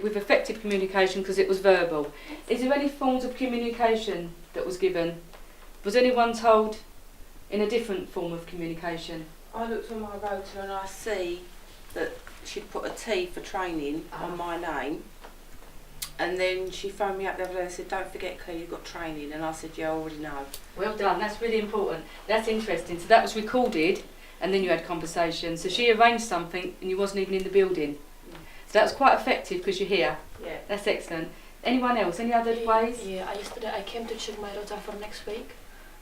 With effective communication, because it was verbal. Is there any forms of communication that was given? Was anyone told in a different form of communication? I looked on my rotor and I see that she'd put a T for training on my name, and then she phoned me up the other day and said, "Don't forget, Claire, you've got training." And I said, "Yeah, I already know." Well done, that's really important. That's interesting. So that was recorded and then you had conversation. So she arranged something and you wasn't even in the building. So that was quite effective because you're here. Yeah. That's excellent. Anyone else? Any other ways? Yeah, yesterday I came to check my rota for next week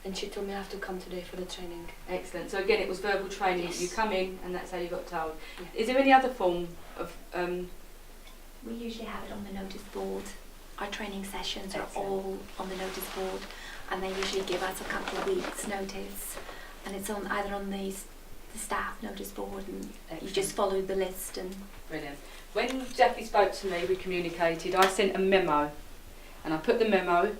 and she told me I have to come today for the training. Excellent. So again, it was verbal training. Yes. You come in and that's how you got told. Yeah. Is there any other form of... We usually have it on the notice board. Our training sessions are Excellent. all on the notice board, and they usually give us a couple of weeks notice, and it's on either on the staff notice board, and you just follow the list. And Brilliant. When Jackie spoke to me, we communicated. I sent a memo, and I put the memo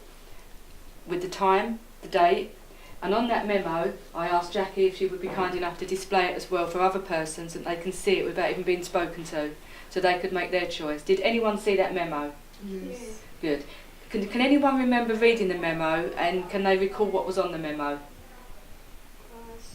with the time, the date, and on that memo I asked Jackie if she would be kind enough to display it as well for other persons, and they can see it without even being spoken to, so they could make their choice. Did anyone see that memo? Yes. Good. Can anyone remember reading the memo, and can they recall what was on the memo?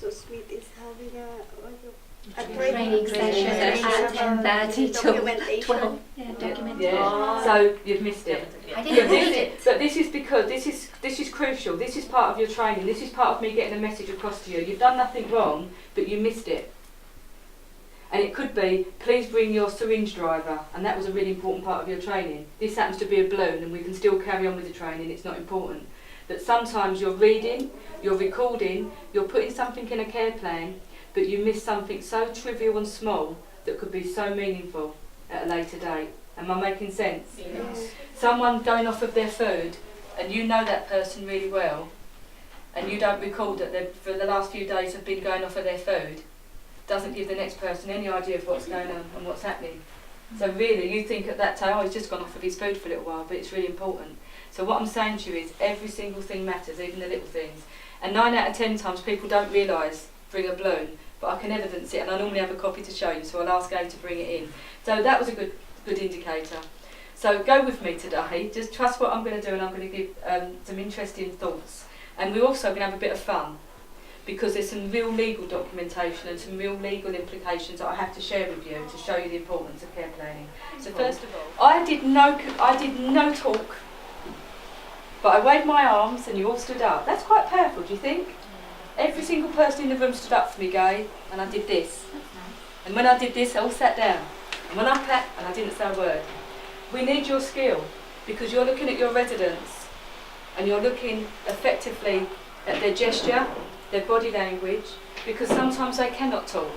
So Smith is having a training session at 10:30 till documentation. 12. Yeah, documentation. Yeah. So you've missed it. I didn't read it. But this is because this is crucial. This is part of your training. This is part of me getting a message across to you. You've done nothing wrong, but you missed it. And it could be, please bring your syringe driver, and that was a really important part of your training. This happens to be a balloon, and we can still carry on with the training. It's not important. But sometimes you're reading, you're recording, you're putting something in a care plan, but you miss something so trivial and small that could be so meaningful at a later date. Am I making sense? Yes. Someone going off of their food, and you know that person really well, and you don't recall that they for the last few days have been going off of their food, doesn't give the next person any idea of what's going on and what's happening. So really, you think at that time, oh, he's just gone off of his food for a little while, but it's really important. So what I'm saying to you is every single thing matters, even the little things. And 9 out of 10 times people don't realise bring a balloon, but I can evidence it, and I normally have a copy to show you, so I'll ask Amy to bring it in. So that was a good indicator. So go with me today, just trust what I'm going to do, and I'm going to give some interesting thoughts. And we're also going to have a bit of fun, because there's some real legal documentation and some real legal implications that I have to share with you to show you the importance of care planning. So first of all, I did no talk, but I waved my arms and you all stood up. That's quite powerful, do you think? Every single person in the room stood up for me, Gay, and I did this. And when I did this, they all sat down. And when I clapped, and I didn't say a word. We need your skill, because you're looking at your residents and you're looking effectively at their gesture, their body language, because sometimes they cannot talk,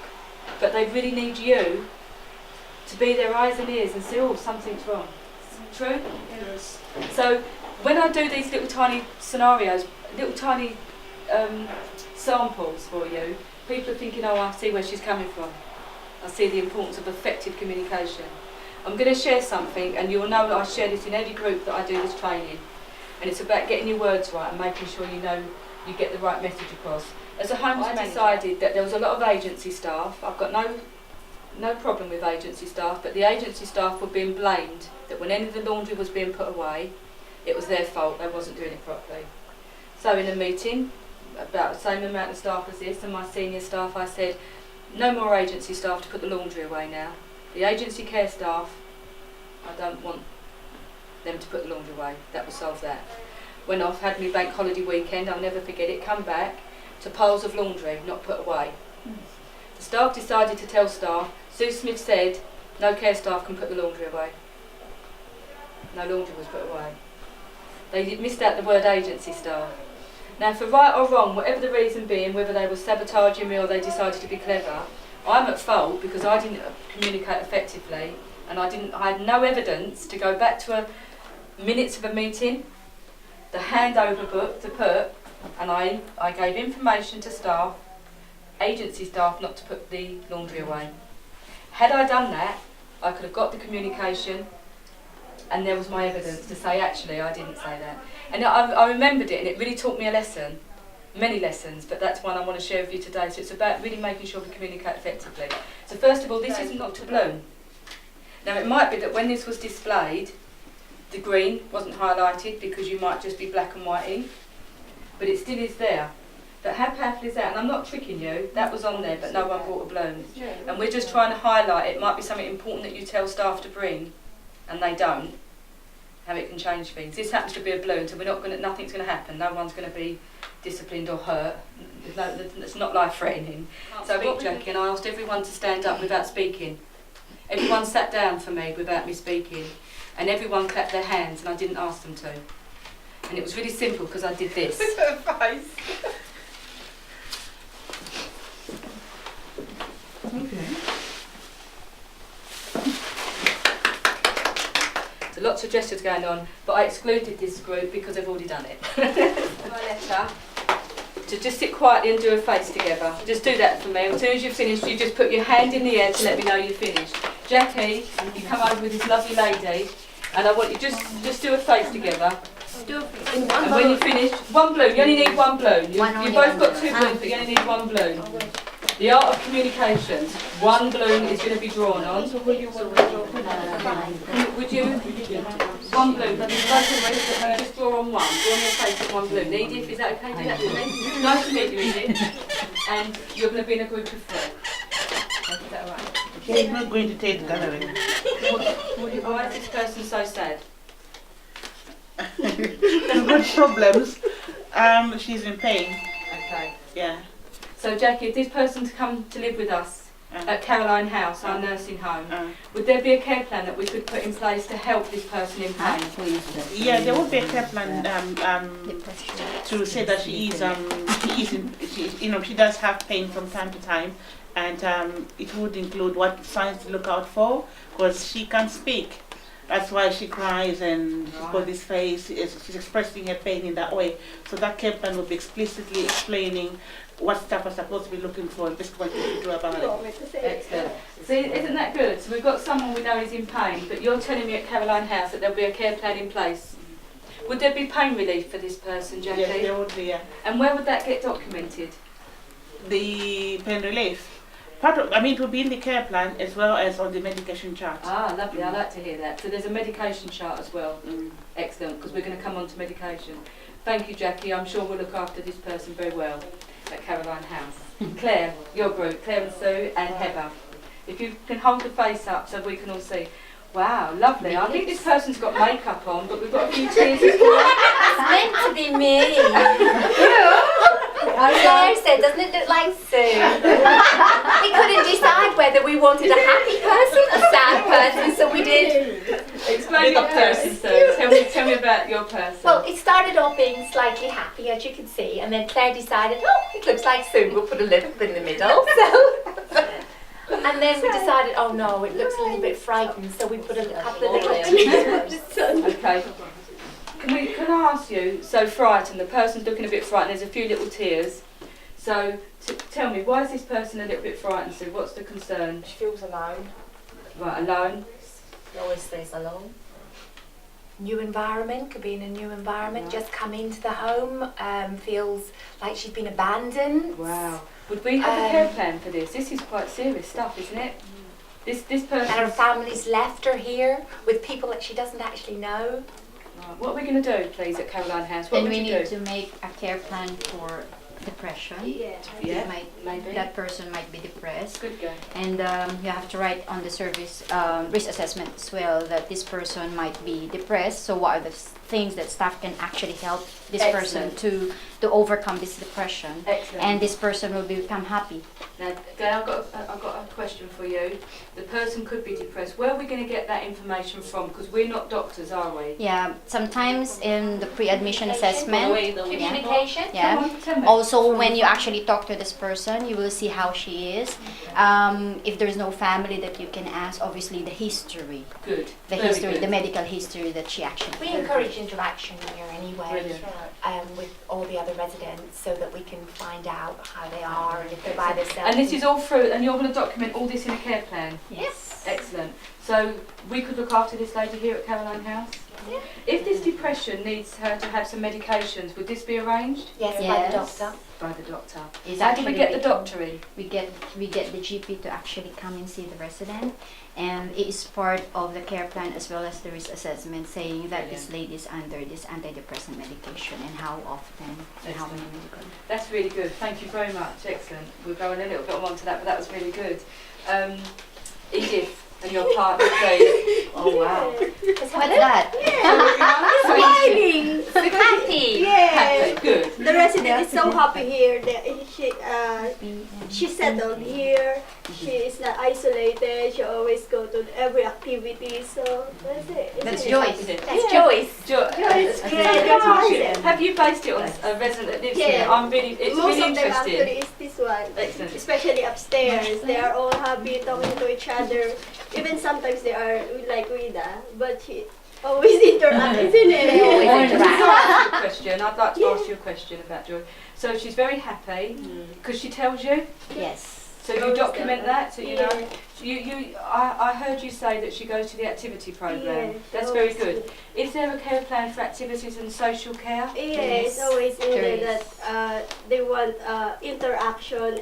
but they really need you to be their eyes and ears and say, oh, something's wrong. True? Yes. So when I do these little tiny scenarios, little tiny samples for you, people are thinking, oh, I see where she's coming from. I see the importance of effective communication. I'm going to share something, and you'll know that I share this in every group that I do this training. And it's about getting your words right and making sure you know you get the right message across. As a homes manager, I decided that there was a lot of agency staff. I've got no problem with agency staff, but the agency staff were being blamed that when any of the laundry was being put away, it was their fault, they wasn't doing it properly. So in a meeting, about the same amount of staff as this, and my senior staff, I said, no more agency staff to put the laundry away now. The agency care staff, I don't want them to put the laundry away. That will solve that. Went off, had me bank holiday weekend, I'll never forget it, come back to piles of laundry not put away. The staff decided to tell staff, Sue Smith said, no care staff can put the laundry away. No laundry was put away. They missed out the word agency staff. Now for right or wrong, whatever the reason being, whether they were sabotaging me or they decided to be clever, I'm at fault because I didn't communicate effectively, and I had no evidence to go back to minutes of a meeting, the handover book to put, and I gave information to staff, agency staff, not to put the laundry away. Had I done that, I could have got the communication, and there was my evidence to say, actually, I didn't say that. And I remembered it, and it really taught me a lesson, many lessons, but that's one I want to share with you today. So it's about really making sure we communicate effectively. So first of all, this isn't not to balloon. Now it might be that when this was displayed, the green wasn't highlighted because you might just be black and white ink, but it still is there. But how powerful is that? And I'm not tricking you, that was on there, but no one brought a balloon. And we're just trying to highlight, it might be something important that you tell staff to bring, and they don't, how it can change things. This happens to be a balloon, so nothing's going to happen, no one's going to be disciplined or hurt. It's not life-threatening. So what, Jackie, and I asked everyone to stand up without speaking. Everyone sat down for me without me speaking, and everyone clapped their hands, and I didn't ask them to. And it was really simple because I did this. Okay. So lots of gestures going on, but I excluded this group because I've already done it. My letter to just sit quietly and do a face together. Just do that for me. As soon as you've finished, you just put your hand in the air to let me know you've finished. Jackie, you come over with this lovely lady, and I want you just do a face together. And when you finish, one balloon. You only need one balloon. You've both got two balloons, but you only need one balloon. The art of communication. One balloon is going to be drawn on. Would you? One balloon. Just draw on one. Draw on your face with one balloon. Edith, is that okay? Do that for me. Nice to meet you, Edith. And you're going to be in a group of 4. Is that alright? She's not going to take the gathering. Why is this person so sad? She's got problems. She's in pain. Okay. Yeah. So Jackie, if this person to come to live with us at Caroline House, our nursing home, would there be a care plan that we could put in place to help this person in pain? Yeah, there would be a care plan to say that she does have pain from time to time, and it would include what signs to look out for, because she can't speak. That's why she cries and she's got this face. She's expressing her pain in that way. So that care plan will be explicitly explaining what staff are supposed to be looking for and basically what to do about it. Excellent. See, isn't that good? So we've got someone we know is in pain, but you're telling me at Caroline House that there'll be a care plan in place. Would there be pain relief for this person, Jackie? Yes, there would be, yeah. And where would that get documented? The pain relief. It will be in the care plan as well as on the medication chart. Ah, lovely. I like to hear that. So there's a medication chart as well. Excellent, because we're going to come on to medication. Thank you, Jackie. I'm sure we'll look after this person very well at Caroline House. Claire, your group, Claire and Sue and Heather. If you can hold the face up so we can all see. Wow, lovely. I think this person's got makeup on, but we've got a few tears as well. It's meant to be me. Claire said, doesn't it look like Sue? We couldn't decide whether we wanted a happy person or a sad person, so we did. Explain your person, Sue. Tell me about your person. Well, it started off being slightly happy, as you can see, and then Claire decided, oh, it looks like Sue. We'll put a little bit in the middle. So. And then we decided, oh no, it looks a little bit frightened, so we put a couple of little tears. Okay. Can I ask you, so frightened, the person's looking a bit frightened, there's a few little tears. So tell me, why is this person a little bit frightened, Sue? What's the concern? She feels alone. Right, alone? She always stays alone. New environment, could be in a new environment, just come into the home, feels like she's been abandoned. Wow. Would we have a care plan for this? This is quite serious stuff, isn't it? This person. And her family's left her here with people that she doesn't actually know. Right. What are we going to do, please, at Caroline House? What Then would we you need do? to make a care plan for depression. Yeah, maybe. That person might be depressed. Good go. And you have to write on the service risk assessment as well that this person might be depressed. So what are the things that staff can actually help this person to overcome this depression? Excellent. And this person will become happy. Now, Gail, I've got a question for you. The person could be depressed. Where are we going to get that information from? Because we're not doctors, are we? Yeah, sometimes in the pre-admission assessment. Communication. Yeah. Tell me. Also, when you actually talk to this person, you will see how she is. If there's no family that you can ask, obviously the history. Good. The Very history, good. the medical history that she actually We had. encourage interaction here anyway, Brilliant. with all the other residents, so that we can find out how they are and if they're by themselves. And this is all through, and you're going to document all this in a care plan? Yes. Excellent. So we could look after this lady here at Caroline House? Yeah. If this depression needs her to have some medications, would this be arranged? Yes, by Yes. the doctor. By the doctor. Is How do we actually get the written. doctor in? We get the GP to actually come and see the resident, and it is part of the care plan as well as the risk assessment, saying that this lady is under this antidepressant medication and how often and how many medications. That's really good. Thank you very much. Excellent. We'll go in a little bit more onto that, but that was really good. Edith and your partner, please. Oh wow. What's that? Smiling. Happy. Yeah. Good. The resident is so happy here. That she settled here. She is not isolated. She always go to every activity. So that's it. That's isn't it? Joyce. Is it? That's Joyce. Joyce. Okay. Yeah, Have you based it on a resident that lives Yeah. here? I'm really, it's Most really of them actually interesting. is this one. Excellent. Especially upstairs. They are all happy talking to each other. Even sometimes they are like Rita, but she always interact, isn't it? They always I'd interact. like to ask you a question. I'd like to Yeah. ask you a question about Joy. So she's very happy because she tells you. Yes. So you Always document does. that. So you know. I heard you say that she goes to the activity program. Yeah, That's she very always good. do. Is there a care plan for activities and social care? Yeah, it's always in There there is. that they want interaction.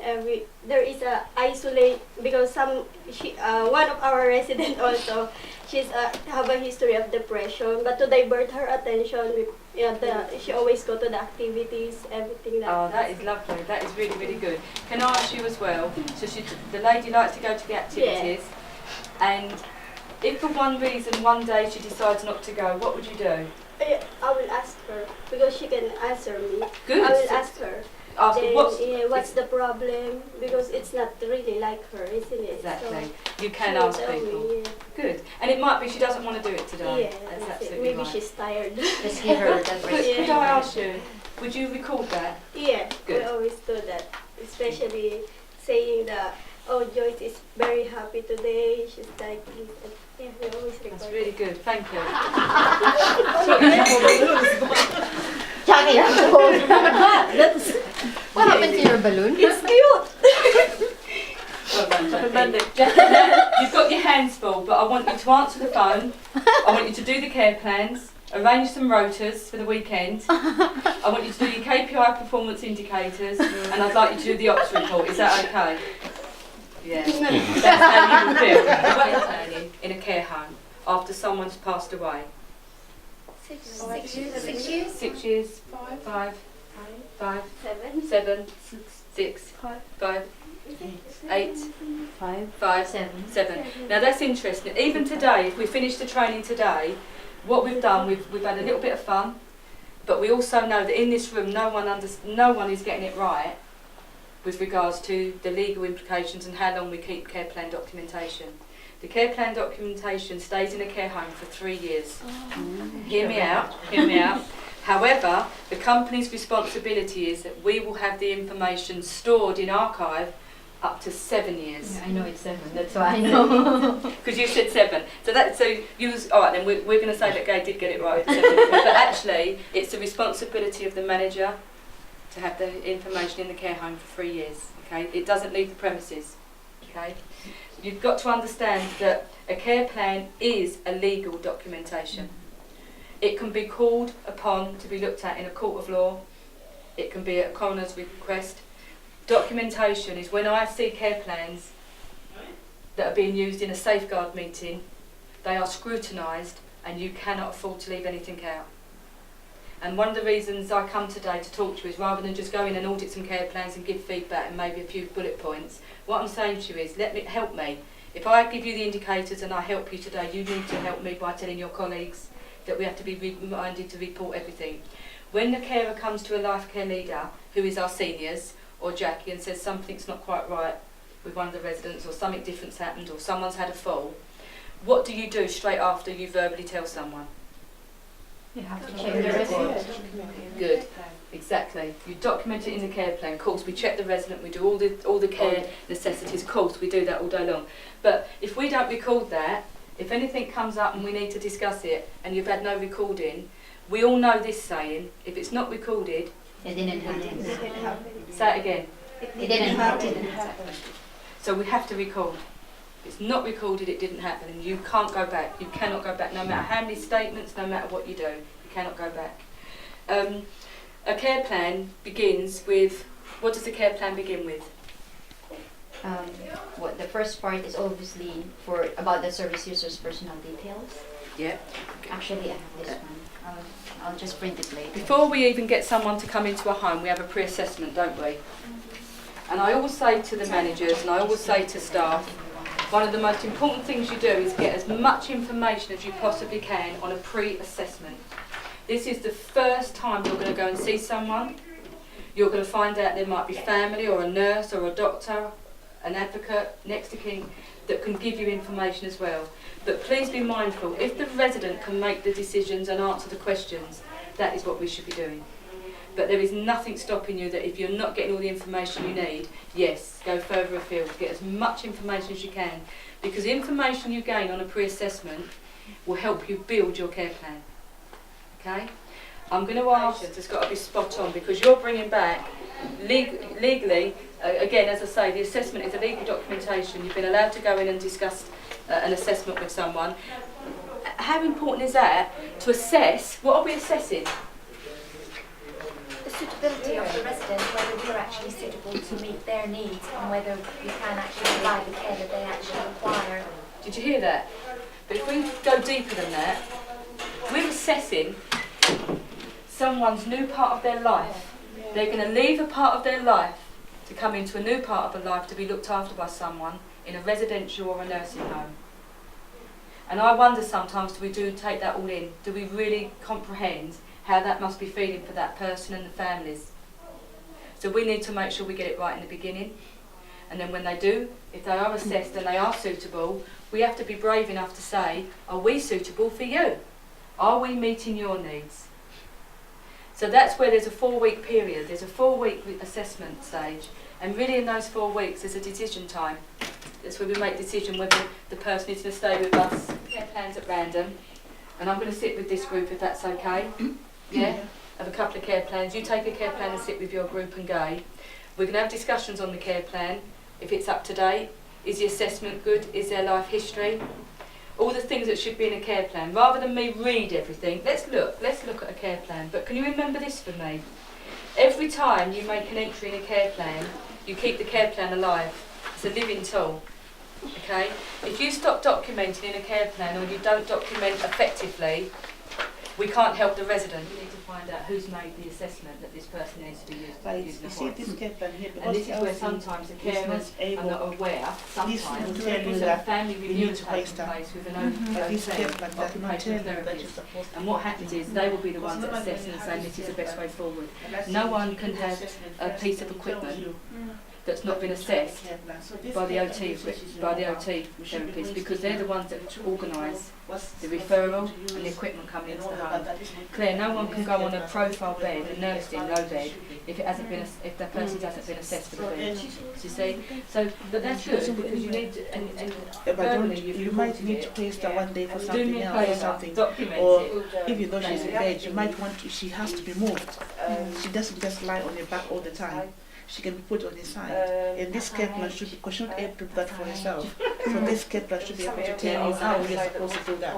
There is a isolate because one of our residents also she's have a history of depression, but to divert her attention, she always go to the activities, everything that. Oh, that is lovely. That is really, really good. Can I ask you as well? So the lady likes to go to the activities, and if for one reason one day she decides not to go, what would you do? I will ask her because she can answer me. Good. I will ask her. Ask her Then, it's- what's the problem? Because it's not really like her, isn't it? Exactly. So You she can will ask tell people. me, Good. And it might be she doesn't want to do it yeah. today. Yeah, That's that's it. absolutely Maybe right. she's tired. Just give her that Could, rest. could I ask you, would you record that? Yeah, Good. we always do that. Especially saying that, oh, Joyce is very happy today. She's like, yeah, we always record. That's really good. Thank you. Jackie, you have to hold. What happened to your balloon? It's cute. Well done, Jackie. You've got your hands full, but I want you to answer the phone. I want you to do the care plans, arrange some rotas for the weekend. I want you to do your KPI performance indicators, and I'd like you to do the ops report. Is that okay? Yeah. That's how you would feel. Care planning in a care home after someone's passed away. 6 years. 6 years? 6 years. 5. 7. 7. 6. 5. 8. 5. 7. Now that's interesting. Even today, if we finish the training today, what we've done, we've had a little bit of fun, but we also know that in this room, no one is getting it right with regards to the legal implications and how long we keep care plan documentation. The care plan documentation stays in a care home for 3 years. Hear me out. However, the company's responsibility is that we will have the information stored in archive up to 7 years. I know it's 7, that's why I know. Because you said 7. All right, then we're going to say that Gay did get it right. With 7. But actually, it's the responsibility of the manager to have the information in the care home for 3 years. Okay, it doesn't leave the premises. Okay, you've got to understand that a care plan is a legal documentation. It can be called upon to be looked at in a court of law. It can be at a coroner's request. Documentation is when I see care plans that are being used in a safeguard meeting, they are scrutinised and you cannot afford to leave anything out. And one of the reasons I come today to talk to you is rather than just go in and audit some care plans and give feedback and maybe a few bullet points, what I'm saying to you is help me. If I give you the indicators and I help you today, you need to help me by telling your colleagues that we have to be reminded to report everything. When the carer comes to a life care leader, who is our seniors, or Jackie, and says something's not quite right with one of the residents, or something different's happened, or someone's had a fall, what do you do straight after you verbally tell someone? You have to check the record. Good, exactly. You document it in the care plan. Of course, we check the resident, we do all the care necessities. Of course, we do that all day long. But if we don't record that, if anything comes up and we need to discuss it, and you've had no recording, we all know this saying: if it's not recorded, It didn't happen. say it again. It didn't happen. So we have to record. If it's not recorded, it didn't happen, and you can't go back. You cannot go back, no matter how many statements, no matter what you do. You cannot go back. A care plan begins with What does the care plan begin with? What the first part is obviously for about the service user's personal details. Yeah. Actually, I have this one. I'll just print it later. Before we even get someone to come into a home, we have a pre-assessment, don't we? And I always say to the managers, and I always say to staff, one of the most important things you do is get as much information as you possibly can on a pre-assessment. This is the first time you're going to go and see someone. You're going to find out there might be family or a nurse or a doctor, an advocate, next to kin, that can give you information as well. But please be mindful, if the resident can make the decisions and answer the questions, that is what we should be doing. But there is nothing stopping you that if you're not getting all the information you need, yes, go further afield, get as much information as you can, because the information you gain on a pre-assessment will help you build your care plan. Okay? I'm going to ask, it's got to be spot on, because you're bringing back, legally, again, as I say, the assessment is a legal documentation. You've been allowed to go in and discuss an assessment with someone. How important is that to assess? What are we assessing? The suitability of the resident, whether we're actually suitable to meet their needs and whether we can actually provide the care that they actually require. Did you hear that? But if we go deeper than that, we're assessing someone's new part of their life. They're going to leave a part of their life to come into a new part of their life to be looked after by someone in a residential or a nursing home. And I wonder sometimes, do we take that all in? Do we really comprehend how that must be feeling for that person and the families? So we need to make sure we get it right in the beginning. And then when they do, if they are assessed and they are suitable, we have to be brave enough to say, are we suitable for you? Are we meeting your needs? So that's where there's a 4-week period. There's a 4-week assessment stage. And really in those 4 weeks, there's a decision time. That's where we make a decision whether the person is going to stay with us. Care plans at random. And I'm going to sit with this group if that's okay. Yeah? Have a couple of care plans. You take a care plan and sit with your group and go. We're going to have discussions on the care plan. If it's up to date. Is the assessment good? Is there life history? All the things that should be in a care plan. Rather than me read everything, let's look at a care plan. But can you remember this for me? Every time you make an entry in a care plan, you keep the care plan alive. It's a living tool. Okay? If you stop documenting in a care plan or you don't document effectively, we can't help the resident. We need to find out who's made the assessment that this person needs to be used. But you see this care plan here, And this is where sometimes the carers are not aware, sometimes, because a family review takes place with an occupational therapist. And what happens is they will be the ones that assess and say this is the best way forward. No one can have a piece of equipment that's not been assessed by the OT therapists, because they're the ones that organise the referral and the equipment coming into the home. Claire, no one can go on a profile bed, a nursing low bed, if the person hasn't been assessed for the bed. You see, so but that's good because you need to, and you might need to place that one day for do something me a else or favour, something. document Or it. even though she's in bed, you might want to. She has to be moved. She doesn't just lie on your back all the time. She can be put on his side. And this care plan should be, because she's not able to do that for herself. So this care plan should be able to tell you how you're supposed to do that,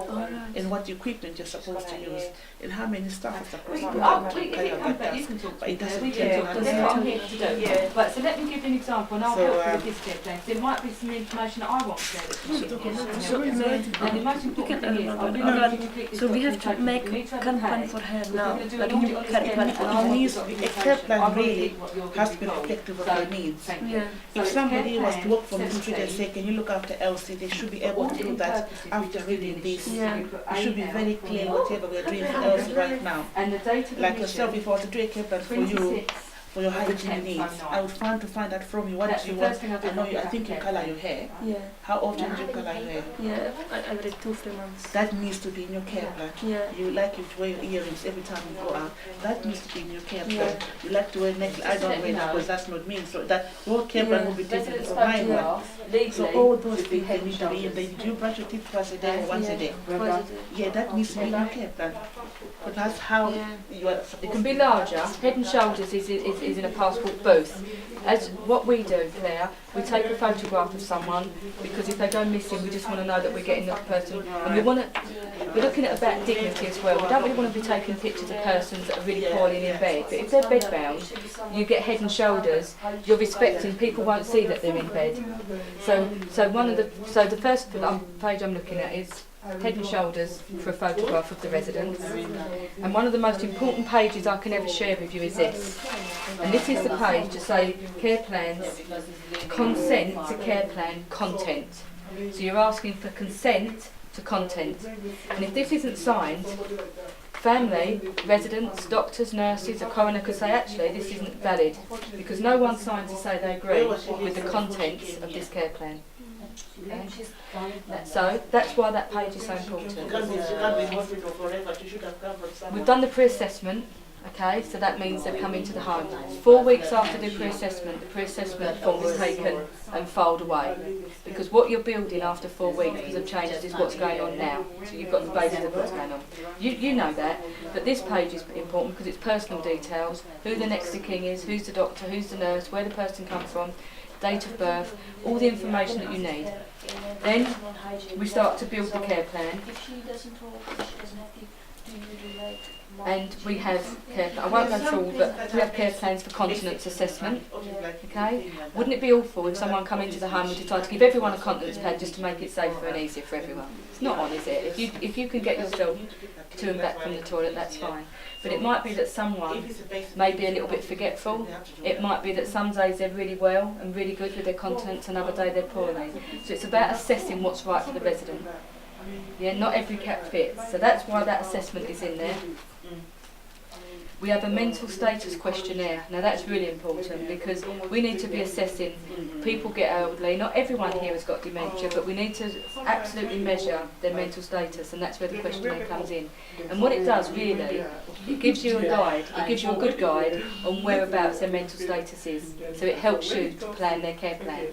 and what equipment you're supposed to use, and how many staff are supposed to do that. You can talk But to it doesn't me. tell you That's what I'm here to do. Right, so let me give you an example, and I'll So, help you with this care plan. There might be some information that I want to share that's and the most important thing is, I really need you to complete this So we have to documentation. make We need to have care a plan pay. for her We're now. going to do Like an new audit on this care care plan. plan, and I want needs the to be- a documentation. care plan I want to really read what you're has going to be told. reflective of So, your needs. thank you. Yeah. So If it's somebody care was to plan work from the street and 17. say, can you look after Elsie, they should be able to do that after reading this. Yeah. It should be very clear whatever we're doing for Elsie right now. And the date of Like admission, yourself, if I was to do a care plan for you, 26. for your hygiene needs, I would find out from you what That's do you the want. first thing I do I know when you, I I think you get colour there. your hair. Yeah. How often do you colour your hair? Yeah. Every 2-3 months. That needs to be in your care plan. Yeah. You like you to wear your earrings every time you go out. That needs to be in your care plan. Yeah. You like to wear necklace. I don't wear that because that's not me. So that your care plan Yeah. will be different Residents' from mine. photographs, legally, So all those should be things head they and need to be in. shoulders. Do you brush your teeth twice a day or once a day? Well done. Yeah, that needs to be in your care plan. But that's how you are It supposed can be to- larger. Head and Shoulders is in a passport booth. As what we do, Claire, we take a photograph of someone because if they go missing, we just want to know that we're getting the person. And we want to. We're looking at about dignity as well. We don't really want to be taking pictures of persons that are really poorly in bed. But if they're bedbound, you get Head and Shoulders. You're respecting. People won't see that they're in bed. So the first page I'm looking at is Head and Shoulders for a photograph of the residents. And one of the most important pages I can ever share with you is this. And this is the page to say care plans, consent to care plan content. So you're asking for consent to content. And if this isn't signed, family, residents, doctors, nurses, a coroner could say actually this isn't valid because no one signed to say they agree with the contents of this care plan. Okay. So that's why that page is so important. She can't be in hospital forever. She should have covered someone. We've done the pre-assessment, okay, so that means they come into the home. 4 weeks after the pre-assessment form is taken and filed away. Because what you're building after 4 weeks because of changes is what's going on now. So you've got the basis of what's going on. You know that, but this page is important because it's personal details, who the next of kin is, who's the doctor, who's the nurse, where the person comes from, date of birth, all the information that you need. Then we start to build the care plan. And we have care, I won't go through all, but we have care plans for continence assessment. Okay? Wouldn't it be awful if someone come into the home and decided to give everyone a continence pad just to make it safer and easier for everyone? It's not on, is it? If you can get yourself to and back from the toilet, that's fine. But it might be that someone may be a little bit forgetful. It might be that some days they're really well and really good with their continence, another day they're poorly. So it's about assessing what's right for the resident. Yeah, not every cat fits. So that's why that assessment is in there. We have a mental status questionnaire. Now that's really important because we need to be assessing, people get elderly, not everyone here has got dementia, but we need to absolutely measure their mental status, and that's where the questionnaire comes in. And what it does really, it gives you a guide, it gives you a good guide on whereabouts their mental status is. So it helps you to plan their care plan.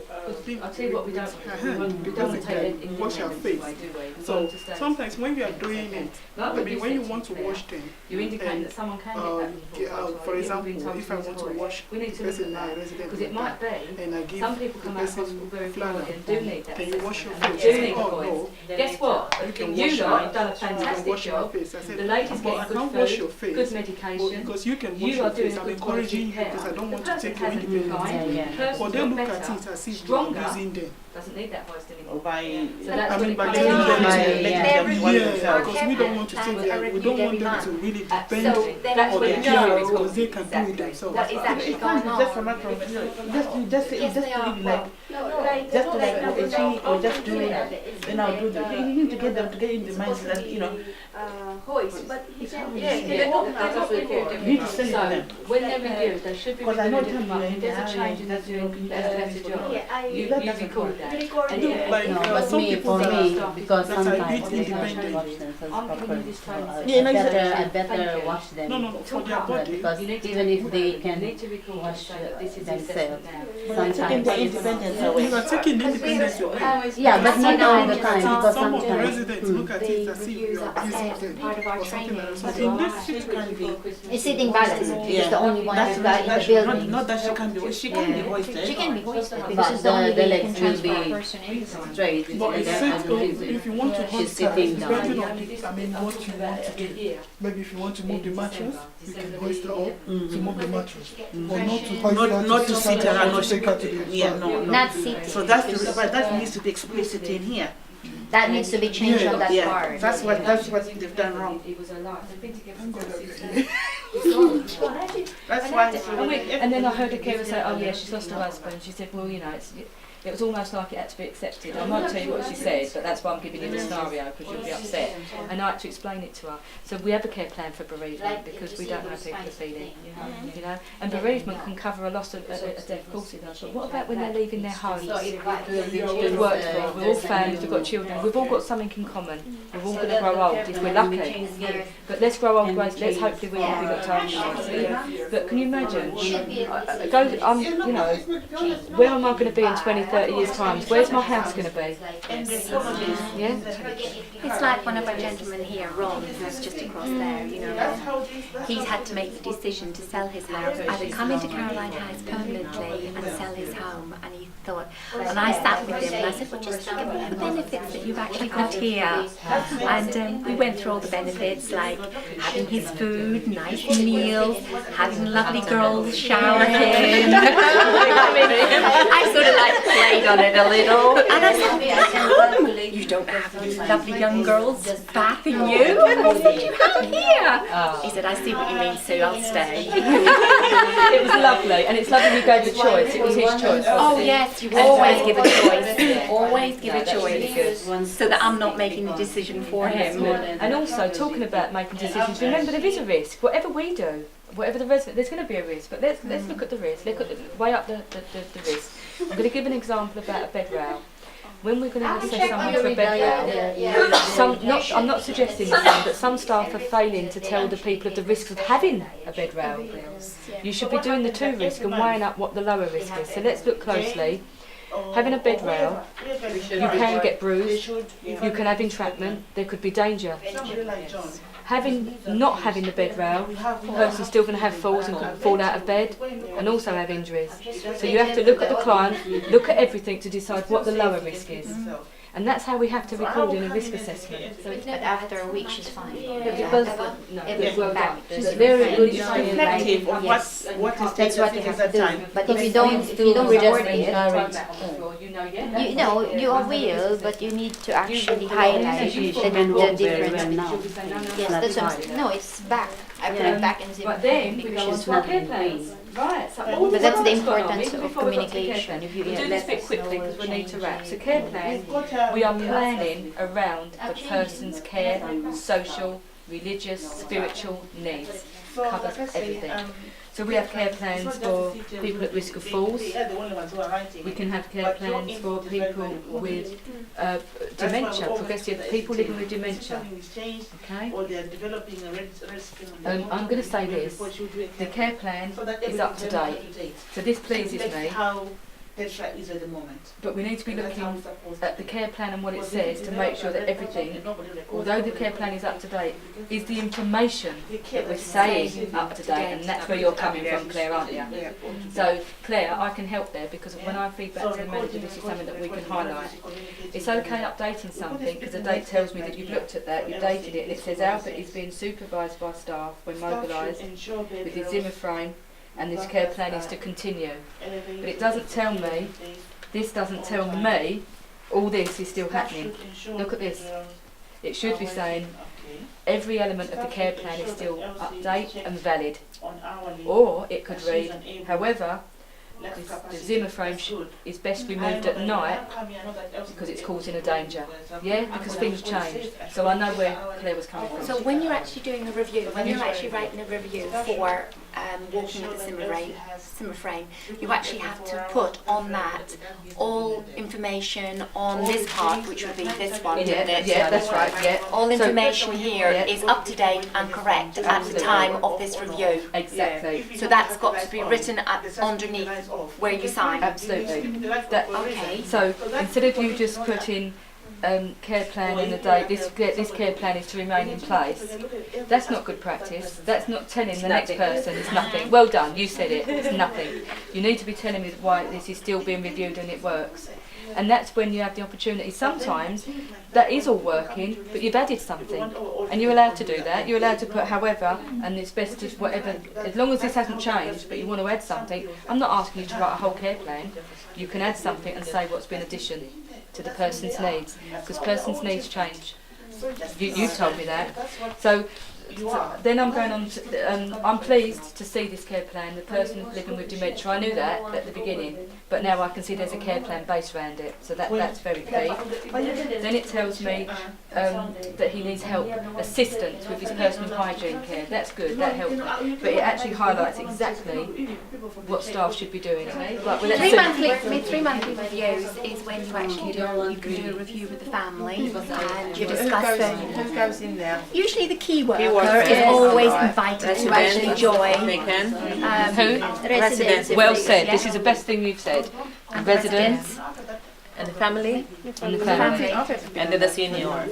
I'll tell you what we don't take it in wash our face. So sometimes when we are doing it, maybe when you want to wash them, you indicate that someone can get for example, if I want to wash we need to the person look in at my that resident because it might be and I give some people the come out of person hospital very flannel, poorly and do need that. can you wash your assessment, face? and do need Oh, the voice. no. Guess what? You can You wash lot have your done a I can fantastic wash my job. face. I said, The ladies but getting I good can't wash food, your face. good medication. Because you can wash You your are doing face. a I'm good encouraging you quality because I don't want to care. take The away person hasn't independence. been Yeah. Person's But they got look better, at it as if you are stronger, using them. doesn't need that voice anymore. Or by, So that's I when mean, it by comes letting in. them Yeah. to Yeah. yeah, because we don't want to take their, we don't want them to really depend So then That's on when the you care know it's because they good. can do it themselves. what is actually it can't going be just a on? matter of, just Yes, they are. really like, No, like, just to like, like no, achieve or just do it, it's then I'll do that. You need to get them to get in the mindset that, you know, hoist, but he can, Yeah, they're not you need to send it to them. When they're reviewed, they should be Because I know reviewed every month. If there's a time change in their doing better job, Yeah, I you record that. record And it. Like No, there are but some me, people for that me, are because that are sometimes bit they don't independent. watch themselves I'm giving you properly. this So training. I Yeah, no, better, exactly. I better Thank you. watch them. No, for their body. Because You need to even if they You can need to record and wash say that this is the themselves, assessment now. taking sometimes. the independence away. You are taking independence away. Yeah, but not all the time, because Some of the sometimes. residents look at it as if you are abusing them part of our or something like that. So training. in this It can be. It's sitting balance. Yeah. It's the only one That's that's in the building. not that she can be, she can be Yeah. hoisted. She can be hoisted But because it's the only the way you can legs will transfer a be person in. straight. But and it's then set and up, use it. if you want to She's hoist her, sitting depending down. on what you want to do. Maybe if you want to move the mattress, you can hoist her up to move the mattress. Or not to hoist her Not to sit her and not to take her to the yeah, no. Not sitting. So that's the, but that needs to be explicit in here. That needs to be changed on that Yeah, part. that's what they've done wrong. It was a lot. They've been together Thank God for that 6 we- years. That's why. And then I heard a carer say, oh yeah, she's lost her husband. She said, well, you know, it was almost like it had to be accepted. I won't tell you what she said, but that's why I'm giving you the scenario, because you'll be upset. And I had to explain it to her. So we have a care plan for bereavement, because we don't know how people are feeling, you know. And bereavement can cover a loss of a death, of course it does. But what about when they're leaving their homes? We've worked for, we're all families, we've got children, we've all got something in common. We're all going to grow old if we're lucky. But let's grow old gracefully. Let's hopefully we will be looked after. But can you imagine? You know, where am I going to be in 20, 30 30 years' time, where's my house going to be? Yeah? It's like one of our gentlemen here, Ron, who's just across there, you know, he's had to make the decision to sell his house, either come into Caroline House permanently and sell his home, and he thought, and I sat with him and I said, well, just think of all the benefits that you've actually got here. And we went through all the benefits, like having his food, nice meals, having lovely girls shower him. I sort of like played on it a little, and I said, you don't have these lovely young girls bathing you? And I said, you have here. He said, I see what you mean, Sue, I'll stay. It was lovely, and it's lovely you gave the choice. It was his choice. Oh yes, you always give a choice. Always give a choice, so that I'm not making the decision for him. And also, talking about making decisions, remember there is a risk. Whatever we do, whatever the resident, there's going to be a risk. But let's look at the risk. Look at weigh up the risk. I'm going to give an example about a bed rail. When we're going to assess someone for a bed rail, I'm not suggesting this one, but some staff are failing to tell the people of the risks of having a bed rail. You should be doing the two risks and weighing up what the lower risk is. So let's look closely. Having a bed rail, you can get bruised, you can have entrapment, there could be danger. Not having the bed rail, the person's still going to have falls and could fall out of bed and also have injuries. So you have to look at the client, look at everything to decide what the lower risk is. And that's how we have to record in a risk assessment. So it's not after a week she's fine. It's well done. It's reflective of what is That's what you have to do. But if you don't report it, you will, but you need to actually highlight the difference. Yes, that's what I'm saying. No, it's back. I put it back in the But then we go on to our care plans. Right. So but that's the importance of communication. If you do this bit quickly because we need to wrap. So care plan, we are planning around the person's care, social, religious, spiritual needs. Covers everything. So we have care plans for people at risk of falls. We can have care plans for people with dementia, progressive people living with dementia. Okay. I'm going to say this: the care plan is up to date. So this pleases me. But we need to be looking at the care plan and what it says to make sure that everything, although the care plan is up to date, is the information that we're saying up to date, and that's where you're coming from, Claire, aren't you? So, Claire, I can help there because when I feed back to the manager, this is something that we can highlight. It's okay updating something because the date tells me that you've looked at that, you've dated it, and it says Albert is being supervised by staff when mobilised with his Zimmer frame, and this care plan is to continue. But it doesn't tell me, this doesn't tell me, all this is still happening. Look at this. It should be saying, every element of the care plan is still up-to-date and valid. Or it could read, however, the Zimmer frame is best removed at night because it's causing a danger. Yeah, because things change. So I know where Claire was coming from. So when you're actually doing a review, when you're actually writing a review for walking with the Zimmer frame, you actually have to put on that all information on this part, which would be this one, wouldn't it? Yeah, that's right. Yeah. All information here is up to date and correct at the time of this review. Exactly. So that's got to be written underneath where you sign. Absolutely. Okay. So instead of you just putting care plan in the date, this care plan is to remain in place, that's not good practice. That's not telling the next person it's nothing. Well done, you said it, it's nothing. You need to be telling me why this is still being reviewed and it works. And that's when you have the opportunity. Sometimes that is all working, but you've added something, and you're allowed to do that. You're allowed to put however, and it's best to whatever, as long as this hasn't changed, but you want to add something. I'm not asking you to write a whole care plan. You can add something and say what's been addition to the person's needs, because person's needs change. You told me that. So then I'm going on to, I'm pleased to see this care plan, the person living with dementia. I knew that at the beginning, but now I can see there's a care plan based around it, so that's very key. Then it tells me that he needs help, assistance with his personal hygiene care. That's good, that helps me. But it actually highlights exactly what staff should be doing. Right, well, Three monthly reviews is when you actually you can do a review with the family and you discuss them. Who goes in there? Usually the key worker is always invited to actually join. Who? Residents. Well said. This is the best thing you've said. the resident, And the family? and the family. And then the senior.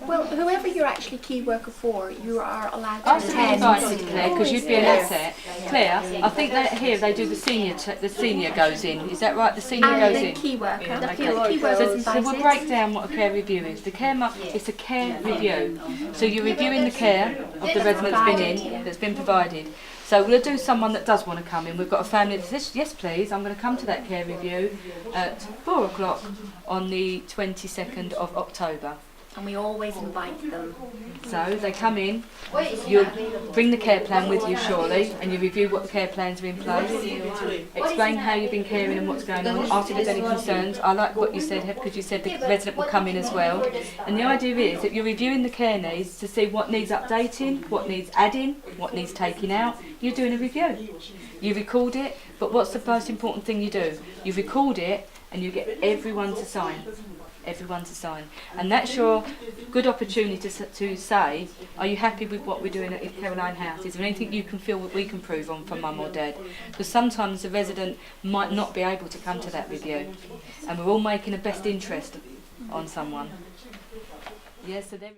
Well, whoever you're actually key worker for, you are allowed to Absolutely attend. invited, Claire, because you'd be an asset. Claire, I think that here they do the senior goes in. Is that right? The senior goes And the in. key worker. Okay. The key worker is So we'll invited. break down what a care review is. It's a care review. So you're reviewing the care of the resident that's been in, that's been provided. So we'll do someone that does want to come in. We've got a family that says, yes please, I'm going to come to that care review at 4 o'clock on the 22nd of October. And we always invite them. So they come in, you bring the care plan with you surely, and you review what the care plans are in place. Explain how you've been caring and what's going on. Ask if there's any concerns. I like what you said, because you said the resident will come in as well. And the idea is that you're reviewing the care needs to see what needs updating, what needs adding, what needs taking out. You're doing a review. You record it, but what's the most important thing you do? You record it and you get everyone to sign. Everyone to sign, and that's your good opportunity to say, are you happy with what we're doing at Caroline House? Is there anything you can feel that we can prove on for mum or dad? Because sometimes the resident might not be able to come to that review, and we're all making a best interest on someone. Yes, so there.